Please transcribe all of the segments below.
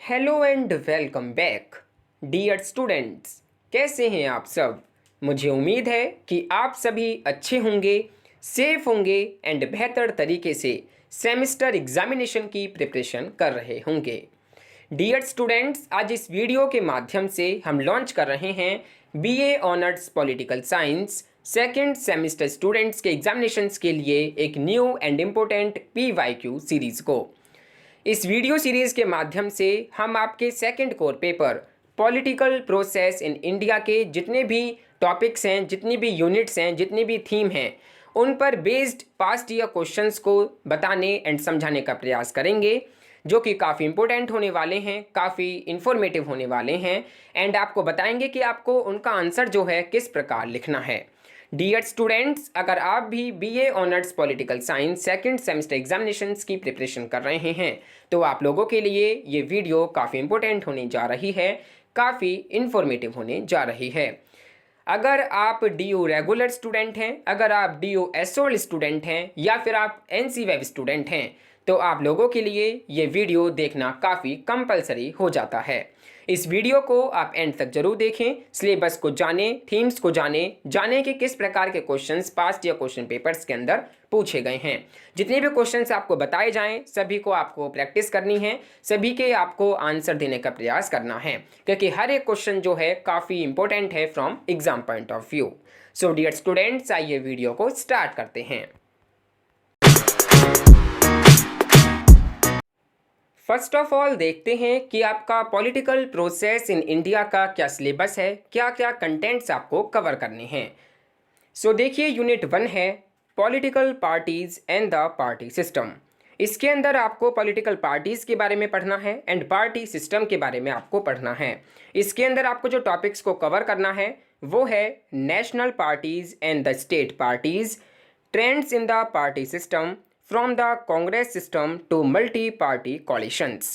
Hello and welcome back dear students. कैसे हैं आप सब। मुझे उम्मीद है कि आप सभी अच्छे होंगे, सेफ होंगे एंड बेहतर तरीके से सेमेस्टर एग्जामिनेशन की प्रिपरेशन कर रहे होंगे। डियर स्टूडेंट्स, आज इस वीडियो के माध्यम से हम लॉन्च कर रहे हैं BA honours political science second semester students के एग्जामिनेशंस के लिए एक new and important PYQ series को। इस वीडियो सीरीज़ के माध्यम से हम आपके second core paper political process in India के जितने भी टॉपिक्स हैं, जितनी भी यूनिट्स हैं, जितनी भी थीम हैं, उन पर बेस्ड पास्ट ईयर क्वेश्चंस को बताने एंड समझाने का प्रयास करेंगे, जो कि काफ़ी इंपॉर्टेंट होने वाले हैं, काफ़ी इंफॉर्मेटिव होने वाले हैं एंड आपको बताएंगे कि आपको उनका आंसर जो है किस प्रकार लिखना है। डियर स्टूडेंट्स, अगर आप भी BA honours political science second semester examinations की प्रिपरेशन कर रहे हैं तो आप लोगों के लिए ये वीडियो काफ़ी इंपॉर्टेंट होने जा रही है, काफ़ी इंफॉर्मेटिव होने जा रही है। अगर आप DU रेगुलर स्टूडेंट हैं, अगर आप DU एसओल स्टूडेंट हैं या फिर आप NC वेब स्टूडेंट हैं तो आप लोगों के लिए ये वीडियो देखना काफ़ी कंपलसरी हो जाता है। इस वीडियो को आप एंड तक जरूर देखें, सिलेबस को जानें, थीम्स को जानें कि किस प्रकार के questions past year question papers के अंदर पूछे गए हैं। जितने भी क्वेश्चंस आपको बताए जाएं सभी को आपको प्रैक्टिस करनी है, सभी के आपको आंसर देने का प्रयास करना है, क्योंकि हर एक क्वेश्चन जो है काफ़ी इंपॉर्टेंट है from exam point of view. So dear students, आइए वीडियो को स्टार्ट करते हैं। फर्स्ट ऑफ ऑल देखते हैं कि आपका पॉलिटिकल प्रोसेस इन इंडिया का क्या सिलेबस है, क्या क्या कंटेंट्स आपको कवर करने हैं। सो देखिए, यूनिट 1 है political parties and the party system. इसके अंदर आपको पॉलिटिकल पार्टीज के बारे में पढ़ना है एंड पार्टी सिस्टम के बारे में आपको पढ़ना है। इसके अंदर आपको जो टॉपिक्स को कवर करना है वो है national parties and the state parties, trends in the party system from the Congress system to multi-party coalitions.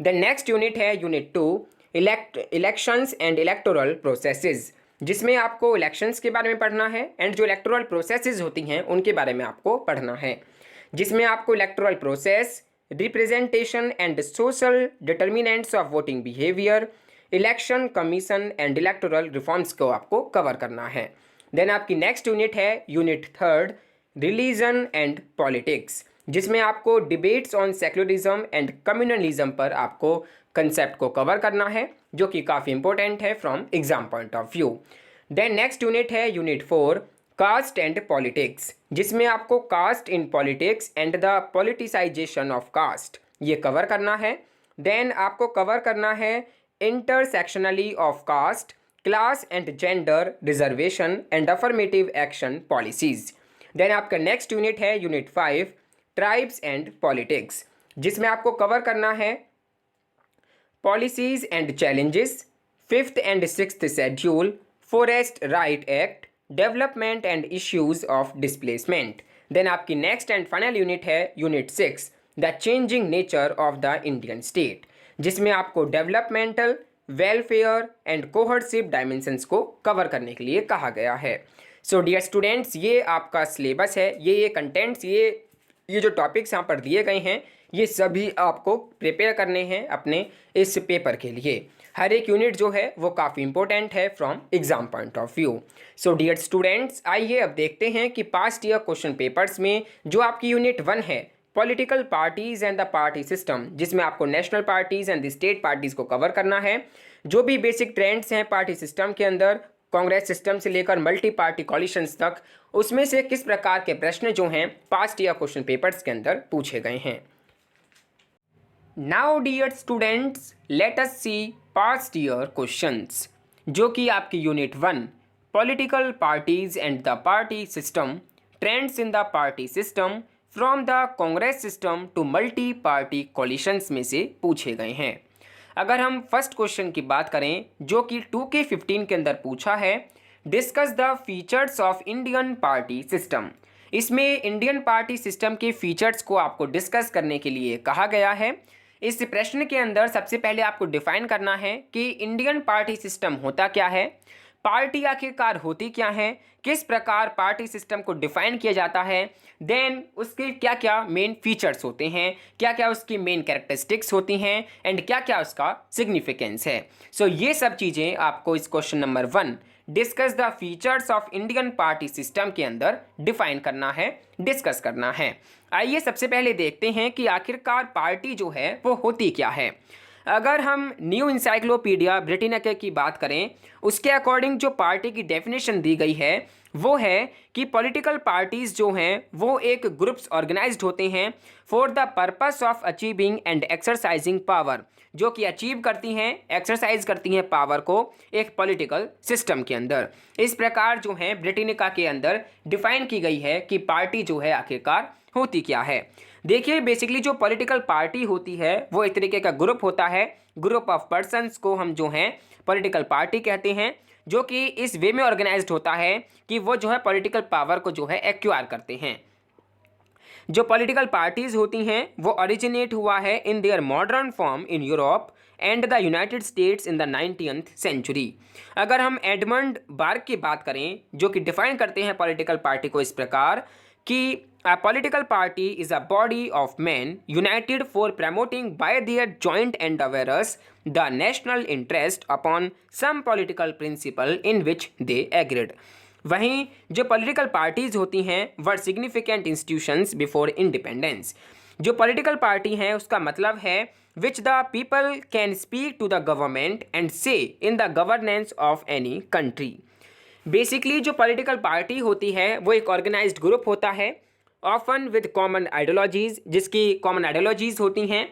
The next unit है unit 2 elections and electoral processes, जिसमें आपको इलेक्शंस के बारे में पढ़ना है एंड जो इलेक्टोरल प्रोसेसेस होती हैं उनके बारे में आपको पढ़ना है, जिसमें आपको electoral process, representation and social determinants of voting behaviour, election commission and electoral reforms को आपको कवर करना है। देन आपकी नेक्स्ट यूनिट है यूनिट 3 रिलीजन एंड पॉलिटिक्स, जिसमें आपको debates on secularism and communalism पर आपको कंसेप्ट को कवर करना है, जो कि काफ़ी इंपॉर्टेंट है from exam point of view. Then next unit है यूनिट 4 कास्ट एंड पॉलिटिक्स, जिसमें आपको caste in politics and the politicisation of caste ये कवर करना है। देन आपको कवर करना है intersectionally of caste, class and gender reservation and affirmative action policies. Then आपका नेक्स्ट यूनिट है यूनिट 5 ट्राइब्स एंड पॉलिटिक्स, जिसमें आपको कवर करना है policies and challenges, 5th and 6th schedule, forest right act, development and issues of displacement. Then आपकी next and final unit है unit 6 the changing nature of the Indian state, जिसमें आपको developmental, welfare and coercive dimensions को cover करने के लिए कहा गया है। सो डियर स्टूडेंट्स, ये आपका सिलेबस है, ये कंटेंट्स, ये जो टॉपिक्स यहाँ पर दिए गए हैं ये सभी आपको प्रिपेयर करने हैं अपने इस पेपर के लिए। हर एक यूनिट जो है वो काफ़ी इंपॉर्टेंट है from exam point of view. So dear students, आइए अब देखते हैं कि पास्ट ईयर क्वेश्चन पेपर्स में जो आपकी यूनिट 1 है political parties and the party system, जिसमें आपको national parties and the state parties को कवर करना है, जो भी बेसिक ट्रेंड्स हैं पार्टी सिस्टम के अंदर, कांग्रेस सिस्टम से लेकर मल्टी पार्टी कॉलिशंस तक, उसमें से किस प्रकार के प्रश्न जो हैं पास्ट ईयर क्वेश्चन पेपर्स के अंदर पूछे गए हैं। Now dear students, let us see past year questions, जो कि आपकी unit 1 political parties and the party system, trends in the party system from the Congress system to multi party coalitions में से पूछे गए हैं। अगर हम फर्स्ट क्वेश्चन की बात करें जो कि 2K15 के अंदर पूछा है, discuss the features of Indian party system, इसमें इंडियन पार्टी सिस्टम के फीचर्स को आपको डिस्कस करने के लिए कहा गया है। इस प्रश्न के अंदर सबसे पहले आपको डिफाइन करना है कि इंडियन पार्टी सिस्टम होता क्या है, पार्टी आखिरकार होती क्या है, किस प्रकार पार्टी सिस्टम को डिफाइन किया जाता है, देन उसके क्या क्या मेन फीचर्स होते हैं, क्या क्या उसकी मेन कैरेक्टरिस्टिक्स होती हैं, एंड क्या क्या उसका सिग्निफिकेंस है। सो ये सब चीज़ें आपको इस question number 1 discuss the features of Indian party system के अंदर डिफाइन करना है, डिस्कस करना है। आइए सबसे पहले देखते हैं कि आखिरकार पार्टी जो है वो होती क्या है। अगर हम न्यू इंसाइक्लोपीडिया ब्रिटेनिका की बात करें, उसके अकॉर्डिंग जो पार्टी की डेफिनेशन दी गई है वो है कि पॉलिटिकल पार्टीज़ जो हैं वो एक ग्रुप्स ऑर्गेनाइज्ड होते हैं for the purpose of achieving and exercising power, जो कि अचीव करती हैं, एक्सरसाइज करती हैं पावर को एक पॉलिटिकल सिस्टम के अंदर। इस प्रकार जो है ब्रिटेनिका के अंदर डिफाइन की गई है कि पार्टी जो है आखिरकार होती क्या है। देखिए बेसिकली जो पॉलिटिकल पार्टी होती है वो एक तरीके का ग्रुप होता है, ग्रुप ऑफ पर्सन्स को हम जो हैं पॉलिटिकल पार्टी कहते हैं, जो कि इस वे में ऑर्गेनाइज्ड होता है कि वो जो है पॉलिटिकल पावर को जो है एक्वायर करते हैं। जो पॉलिटिकल पार्टीज होती हैं वो ओरिजिनेट हुआ है in their modern form in Europe and the United States in the 19th century. अगर हम एडमंड बार्क की बात करें जो कि डिफाइन करते हैं पॉलिटिकल पार्टी को इस प्रकार कि a political party is a body of men united for promoting by their joint endeavors the national interest upon some political principle in which they agreed। वहीं जो पॉलिटिकल पार्टीज होती हैं were significant institutions before independence. जो political party हैं उसका मतलब है which the people can speak to the government and say in the governance of any country. Basically जो पॉलिटिकल पार्टी होती है वो एक ऑर्गेनाइज्ड ग्रुप होता है, ऑफन विद कॉमन आइडियोलॉजीज, जिसकी कॉमन आइडियोलॉजीज होती हैं,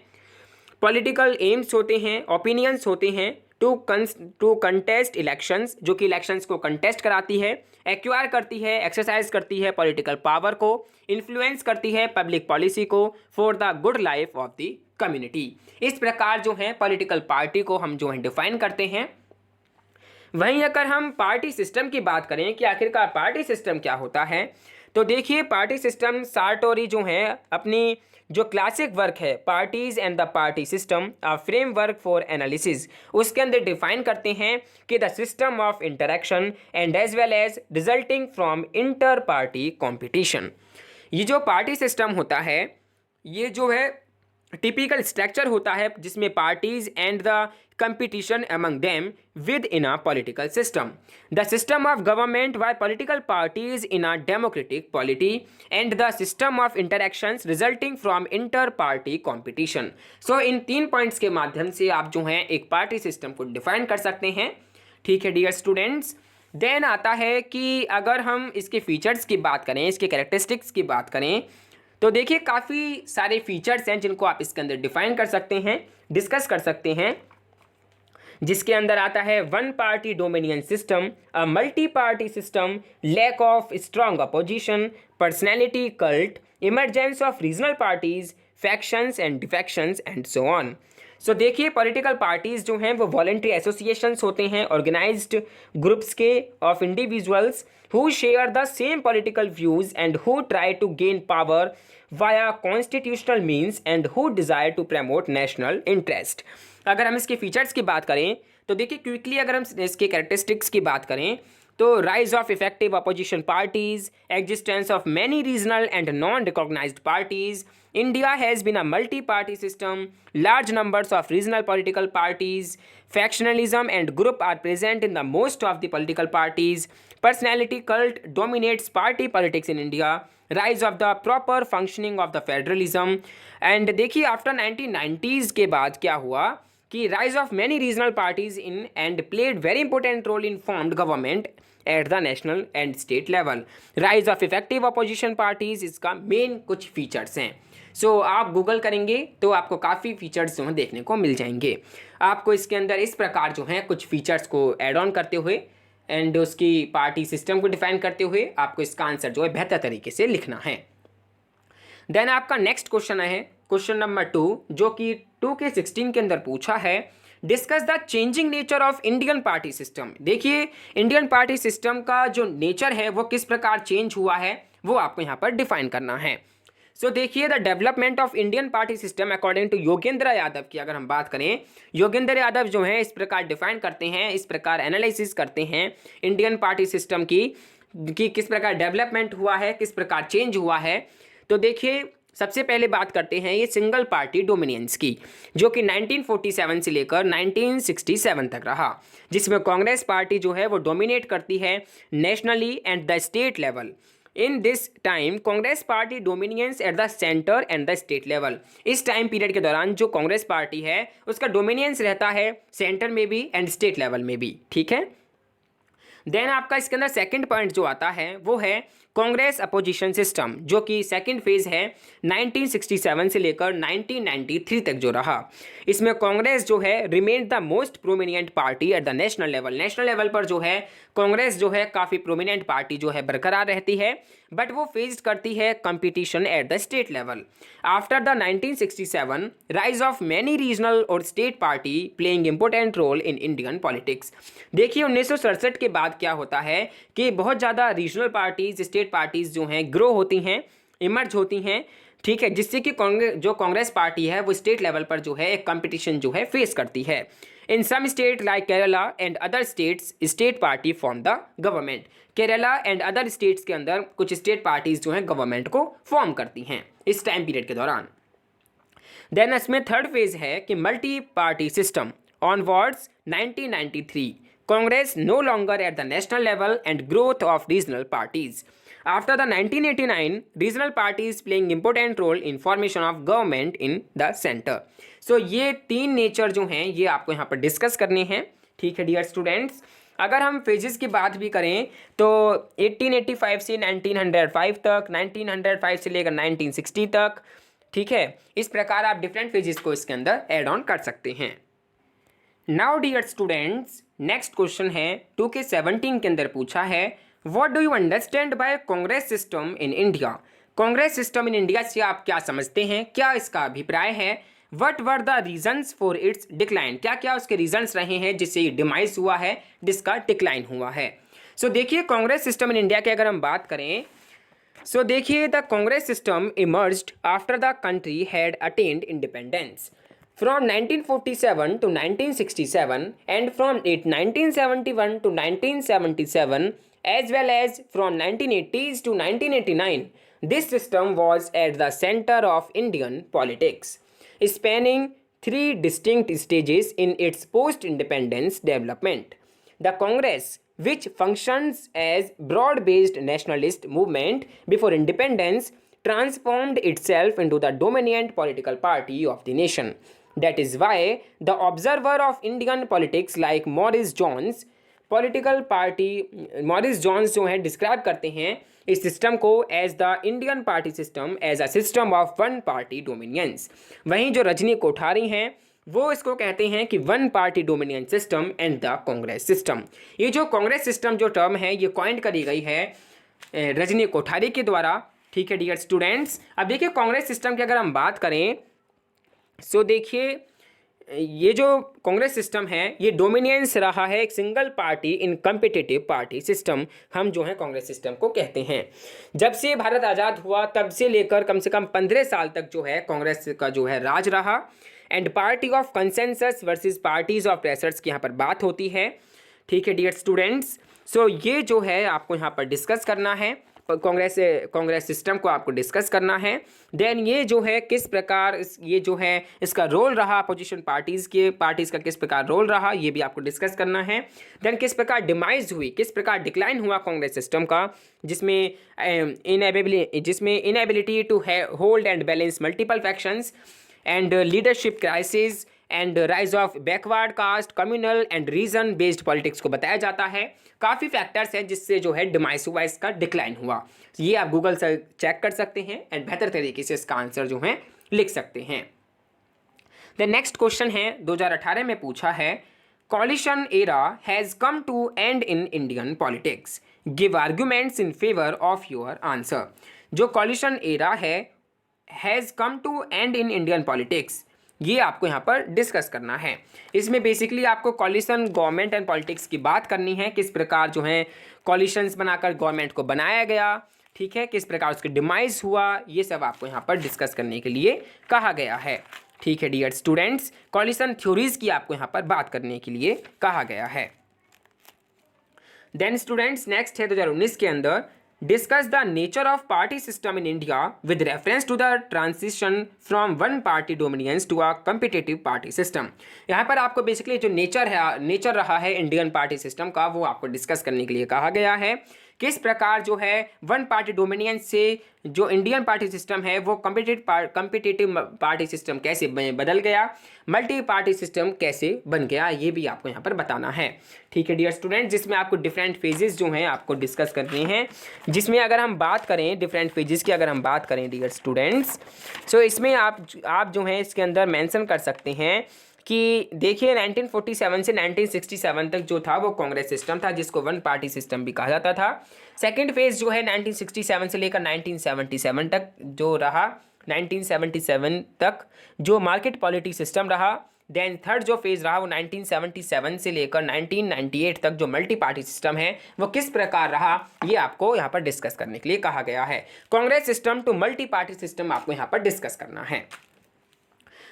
पॉलिटिकल एम्स होते हैं, ओपिनियंस होते हैं, टू कंटेस्ट इलेक्शंस, जो कि इलेक्शंस को कंटेस्ट कराती है, एक्वायर करती है, एक्सरसाइज करती है पॉलिटिकल पावर को, इन्फ्लुएंस करती है पब्लिक पॉलिसी को for the good life of the community. इस प्रकार जो है पॉलिटिकल पार्टी को हम जो है डिफाइन करते हैं। वहीं अगर हम पार्टी सिस्टम की बात करें कि आखिरकार पार्टी सिस्टम क्या होता है, तो देखिए पार्टी सिस्टम सार्टोरी जो है अपनी जो क्लासिक वर्क है parties and the party system a framework for analysis, उसके अंदर डिफाइन करते हैं कि the system of interaction and as well as resulting from inter party competition. ये जो पार्टी सिस्टम होता है ये जो है टिपिकल स्ट्रक्चर होता है जिसमें parties and the competition among them within a political system. The system of government by political parties in a democratic polity and the system of interactions resulting from inter-party competition. So in 3 points के माध्यम से आप जो हैं एक party system को define कर सकते हैं। ठीक है डियर स्टूडेंट्स, देन आता है कि अगर हम इसके फीचर्स की बात करें, इसके कैरेक्टरिस्टिक्स की बात करें, तो देखिए काफ़ी सारे फीचर्स हैं जिनको आप इसके अंदर डिफाइन कर सकते हैं, डिस्कस कर सकते हैं, जिसके अंदर आता है one party dominion system, a multi party system, lack of strong opposition, personality cult, emergence of regional parties, factions and defections and so on. So देखिए पॉलिटिकल पार्टीज जो हैं वो वॉलंटरी एसोसिएशंस होते हैं, ऑर्गेनाइज्ड ग्रुप्स के of individuals who share the same political views and who try to gain power via constitutional means and who desire to promote national interest. अगर हम इसके फीचर्स की बात करें तो देखिए क्विकली अगर हम इसके कैरेक्टरिस्टिक्स की बात करें तो rise of effective opposition parties, existence of many regional and non recognised parties, India has been a multi-party system, large numbers of regional political parties, factionalism and group are present in the most of the political parties, personality cult dominates party politics in India, rise of the proper functioning of the federalism, and देखिए after 1990s के बाद क्या हुआ कि rise of many regional parties in and played very important role in formed government at the national and state level. Rise of effective opposition parties इसका main कुछ features हैं। So आप गूगल करेंगे तो आपको काफ़ी फीचर्स जो हैं देखने को मिल जाएंगे। आपको इसके अंदर इस प्रकार जो हैं कुछ फीचर्स को ऐड ऑन करते हुए एंड उसकी पार्टी सिस्टम को डिफाइन करते हुए आपको इसका आंसर जो है बेहतर तरीके से लिखना है। देन आपका नेक्स्ट क्वेश्चन है क्वेश्चन नंबर 2, जो कि 2K16 के अंदर पूछा है discuss the changing nature of Indian party system. देखिए इंडियन पार्टी सिस्टम का जो नेचर है वो किस प्रकार चेंज हुआ है वो आपको यहाँ पर डिफाइन करना है। सो देखिए, the development of Indian party system according to Yogendra Yadav की अगर हम बात करें, योगेंद्र यादव जो है इस प्रकार डिफाइन करते हैं, इस प्रकार एनालिसिस करते हैं इंडियन पार्टी सिस्टम की कि किस प्रकार डेवलपमेंट हुआ है, किस प्रकार चेंज हुआ है। तो देखिए, सबसे पहले बात करते हैं ये सिंगल पार्टी डोमिनियंस की, जो कि 1947 से लेकर 1967 तक रहा, जिसमें कांग्रेस पार्टी जो है वो डोमिनेट करती है nationally and the state level. In this time Congress party dominions at the centre and the state level. इस टाइम पीरियड के दौरान जो कांग्रेस पार्टी है उसका डोमिनियंस रहता है सेंटर में भी एंड स्टेट लेवल में भी, ठीक है। देन आपका इसके अंदर सेकंड पॉइंट जो आता है वो है कांग्रेस अपोजिशन सिस्टम, जो कि सेकंड फेज है 1967 से लेकर 1993 तक जो रहा। इसमें कांग्रेस जो है remain the most prominent party at the national level. National level पर जो है कांग्रेस जो है काफ़ी प्रोमिनेंट पार्टी जो है बरकरार रहती है, बट वो फेस करती है competition at the state level. After the 1967 rise of many regional और state party playing important role in Indian politics. देखिए 1967 के बाद क्या होता है कि बहुत ज़्यादा रीजनल पार्टीज, स्टेट पार्टीज जो हैं ग्रो होती हैं, इमर्ज होती हैं, ठीक है, जिससे कि कांग्रेस पार्टी है वो स्टेट लेवल पर जो है एक कंपटीशन जो है फेस करती है। In some state like Kerala and other states state party form the government. Kerala and other states के अंदर कुछ स्टेट पार्टीज जो हैं गवर्नमेंट को फॉर्म करती हैं इस टाइम पीरियड के दौरान। देन इसमें थर्ड फेज है कि multi party system onwards 1993 Congress no longer at the national level and growth of regional parties. After the 1989, regional parties playing important role in formation of government in the center. So ये तीन nature जो हैं ये आपको यहाँ पर discuss करने हैं, ठीक है डियर स्टूडेंट्स। अगर हम फेजेस की बात भी करें तो 1885 से 1905 तक, 1905 से लेकर 1960 तक, ठीक है, इस प्रकार आप डिफरेंट फेजेस को इसके अंदर एड ऑन कर सकते हैं। Now dear students, next question है 2K17 के अंदर पूछा है, What do you understand by Congress system in India? Congress system in India से आप क्या समझते हैं, क्या इसका अभिप्राय है? What were the reasons for its decline? क्या क्या उसके रीजंस रहे हैं जिससे ये डिमाइज हुआ है, जिसका डिक्लाइन हुआ है? सो देखिए, कांग्रेस सिस्टम इन इंडिया की अगर हम बात करें, सो देखिए the Congress system emerged after the country had attend independence from 1947 to 1967 and from 1971 to 1977 as well as from 1980s to 1989. This system was at the center of Indian politics, spanning three distinct stages in its post-independence development. The Congress, which functions as broad-based nationalist movement before independence, transformed itself into the dominant political party of the nation. That is why the observer of Indian politics like Maurice Jones जो है describe करते हैं इस system को as the Indian party system as a system of one party dominance. वहीं जो रजनी कोठारी हैं वो इसको कहते हैं कि one party dominion system and the Congress system. ये जो कांग्रेस सिस्टम जो टर्म है ये कॉइंड करी गई है रजनी कोठारी के द्वारा, ठीक है डियर स्टूडेंट्स। अब देखिए कांग्रेस सिस्टम की अगर हम बात करें, सो देखिए ये जो कांग्रेस सिस्टम है ये डोमिनियंस रहा है एक सिंगल पार्टी इन कम्पिटिटिव पार्टी सिस्टम, हम जो है कांग्रेस सिस्टम को कहते हैं। जब से भारत आज़ाद हुआ तब से लेकर कम से कम 15 साल तक जो है कांग्रेस का जो है राज रहा। And party of consensus versus parties of pressures की यहाँ पर बात होती है, ठीक है डियर स्टूडेंट्स। सो ये जो है आपको यहाँ पर डिस्कस करना है, कांग्रेस सिस्टम को आपको डिस्कस करना है। देन ये जो है किस प्रकार ये जो है इसका रोल रहा, अपोजिशन पार्टीज़ का किस प्रकार रोल रहा, ये भी आपको डिस्कस करना है। देन किस प्रकार डिमाइज हुई, किस प्रकार डिक्लाइन हुआ कांग्रेस सिस्टम का, जिसमें inability to hold and balance multiple factions and leadership crisis and rise of backward caste, communal and region based politics को बताया जाता है। काफ़ी फैक्टर्स हैं जिससे जो है डिमाइस हुआ, इसका डिक्लाइन हुआ। ये आप गूगल से चेक कर सकते हैं एंड बेहतर तरीके से इसका आंसर जो है लिख सकते हैं। द नेक्स्ट क्वेश्चन है 2018 में पूछा है, coalition era has come to end in Indian politics. Give arguments in favor of your answer. जो coalition era है has come to end in Indian politics, ये आपको यहाँ पर डिस्कस करना है। इसमें बेसिकली आपको कॉलिशन गवर्नमेंट एंड पॉलिटिक्स की बात करनी है, किस प्रकार जो है कॉलिशंस बनाकर गवर्नमेंट को बनाया गया, ठीक है, किस प्रकार उसके डिमाइज हुआ, ये सब आपको यहाँ पर डिस्कस करने के लिए कहा गया है। ठीक है डियर स्टूडेंट्स, कॉलिशन थ्योरीज की आपको यहाँ पर बात करने के लिए कहा गया है। देन स्टूडेंट्स नेक्स्ट है 2019 के अंदर, discuss the nature of party system in India with reference to the transition from one party dominions to a competitive party system. यहाँ पर आपको बेसिकली जो नेचर रहा है इंडियन पार्टी सिस्टम का, वो आपको डिस्कस करने के लिए कहा गया है। किस प्रकार जो है वन पार्टी डोमिनियंस से जो इंडियन पार्टी सिस्टम है वो कम्पिटिटिव पार्टी सिस्टम कैसे बदल गया, मल्टी पार्टी सिस्टम कैसे बन गया, ये भी आपको यहाँ पर बताना है। ठीक है डियर स्टूडेंट, जिसमें आपको डिफरेंट फेजेस जो हैं आपको डिस्कस करने हैं, जिसमें अगर हम बात करें डिफरेंट फेजेस की, अगर हम बात करें डियर स्टूडेंट्स, सो इसमें आप जो हैं इसके अंदर मेंशन कर सकते हैं कि देखिए 1947 से 1967 तक जो था वो कांग्रेस सिस्टम था, जिसको वन पार्टी सिस्टम भी कहा जाता था। सेकंड फेज जो है 1967 से लेकर 1977 तक जो रहा, 1977 तक जो मार्केट पॉलिटी सिस्टम रहा। देन थर्ड जो फेज रहा वो 1977 से लेकर 1998 तक जो मल्टी पार्टी सिस्टम है वो किस प्रकार रहा, ये आपको यहाँ पर डिस्कस करने के लिए कहा गया है। Congress system to multi party system आपको यहाँ पर डिस्कस करना है।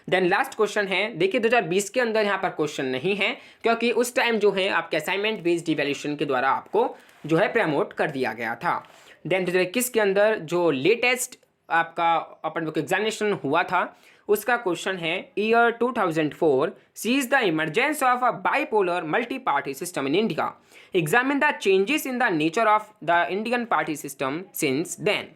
देन लास्ट क्वेश्चन है, देखिए 2020 के अंदर यहाँ पर क्वेश्चन नहीं है, क्योंकि उस टाइम जो है आपके असाइनमेंट बेस्ड इवैल्यूएशन के द्वारा आपको जो है प्रमोट कर दिया गया था। देन 2021 के अंदर जो लेटेस्ट आपका ओपन बुक एग्जामिनेशन हुआ था उसका क्वेश्चन है, year 2004 sees the emergence of a bipolar multi party system in India, examine the changes in the nature of the Indian party system since then.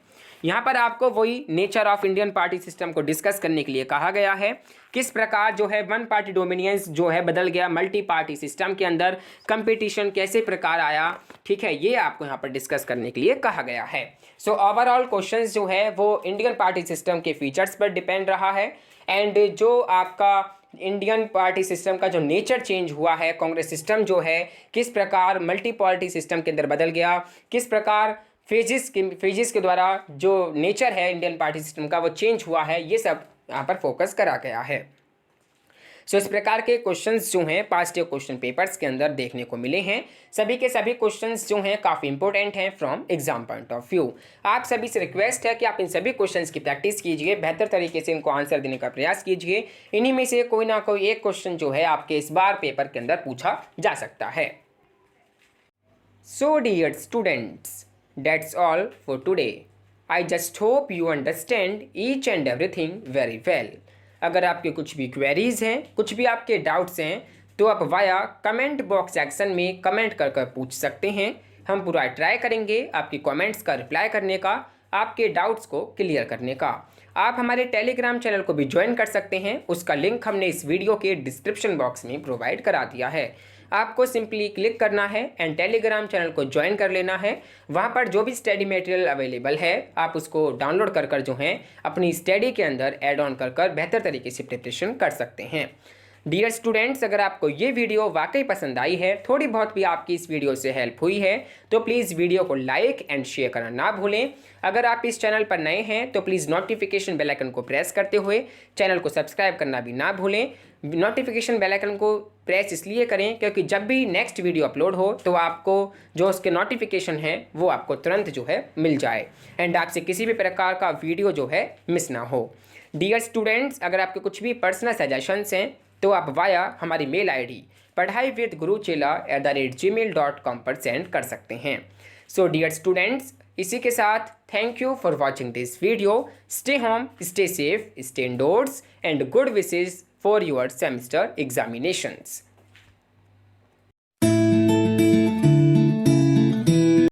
यहाँ पर आपको वही nature of Indian party system को discuss करने के लिए कहा गया है, किस प्रकार जो है वन पार्टी डोमिनियंस जो है बदल गया, मल्टी पार्टी सिस्टम के अंदर कंपटीशन कैसे प्रकार आया। ठीक है, ये आपको यहाँ पर डिस्कस करने के लिए कहा गया है। सो ओवरऑल क्वेश्चंस जो है वो इंडियन पार्टी सिस्टम के फीचर्स पर डिपेंड रहा है, एंड जो आपका इंडियन पार्टी सिस्टम का जो नेचर चेंज हुआ है, कांग्रेस सिस्टम जो है किस प्रकार मल्टी पार्टी सिस्टम के अंदर बदल गया, किस प्रकार फेजेस के द्वारा जो नेचर है इंडियन पार्टी सिस्टम का वो चेंज हुआ है, ये सब यहाँ पर फोकस करा गया है। सो इस प्रकार के क्वेश्चंस जो हैं पास्ट ईयर क्वेश्चन पेपर्स के अंदर देखने को मिले हैं। सभी के सभी क्वेश्चंस जो हैं काफ़ी इंपॉर्टेंट हैं from exam point of view. आप सभी से रिक्वेस्ट है कि आप इन सभी क्वेश्चंस की प्रैक्टिस कीजिए, बेहतर तरीके से इनको आंसर देने का प्रयास कीजिए। इन्हीं में से कोई ना कोई एक क्वेश्चन जो है आपके इस बार पेपर के अंदर पूछा जा सकता है। So dear students, that's all for today. I just hope you understand each and everything very well. अगर आपके कुछ भी क्वेरीज हैं, कुछ भी आपके डाउट्स हैं, तो आप वाया कमेंट बॉक्स सेक्शन में कमेंट कर कर पूछ सकते हैं। हम पूरा ट्राई करेंगे आपकी कमेंट्स का रिप्लाई करने का, आपके डाउट्स को क्लियर करने का। आप हमारे टेलीग्राम चैनल को भी ज्वाइन कर सकते हैं, उसका लिंक हमने इस वीडियो के डिस्क्रिप्शन बॉक्स में प्रोवाइड करा दिया है। आपको सिंपली क्लिक करना है एंड टेलीग्राम चैनल को ज्वाइन कर लेना है। वहाँ पर जो भी स्टडी मटेरियल अवेलेबल है आप उसको डाउनलोड कर कर जो है अपनी स्टडी के अंदर ऐड ऑन कर कर बेहतर तरीके से प्रिपरेशन कर सकते हैं। डियर स्टूडेंट्स, अगर आपको ये वीडियो वाकई पसंद आई है, थोड़ी बहुत भी आपकी इस वीडियो से हेल्प हुई है, तो प्लीज़ वीडियो को लाइक एंड शेयर करना ना भूलें। अगर आप इस चैनल पर नए हैं तो प्लीज़ नोटिफिकेशन बेल आइकन को प्रेस करते हुए चैनल को सब्सक्राइब करना भी ना भूलें। नोटिफिकेशन बेल आइकन को प्रेस इसलिए करें क्योंकि जब भी नेक्स्ट वीडियो अपलोड हो तो आपको जो उसके नोटिफिकेशन है वो आपको तुरंत जो है मिल जाए, एंड आपसे किसी भी प्रकार का वीडियो जो है मिस ना हो। डियर स्टूडेंट्स, अगर आपके कुछ भी पर्सनल सजेशंस हैं तो आप वाया हमारी मेल आईडी padhaiwithguruchela@gmail.com पर सेंड कर सकते हैं। सो डियर स्टूडेंट्स, इसी के साथ thank you for watching this video. Stay home, stay safe, stay endorse, and good wishes for your semester examinations.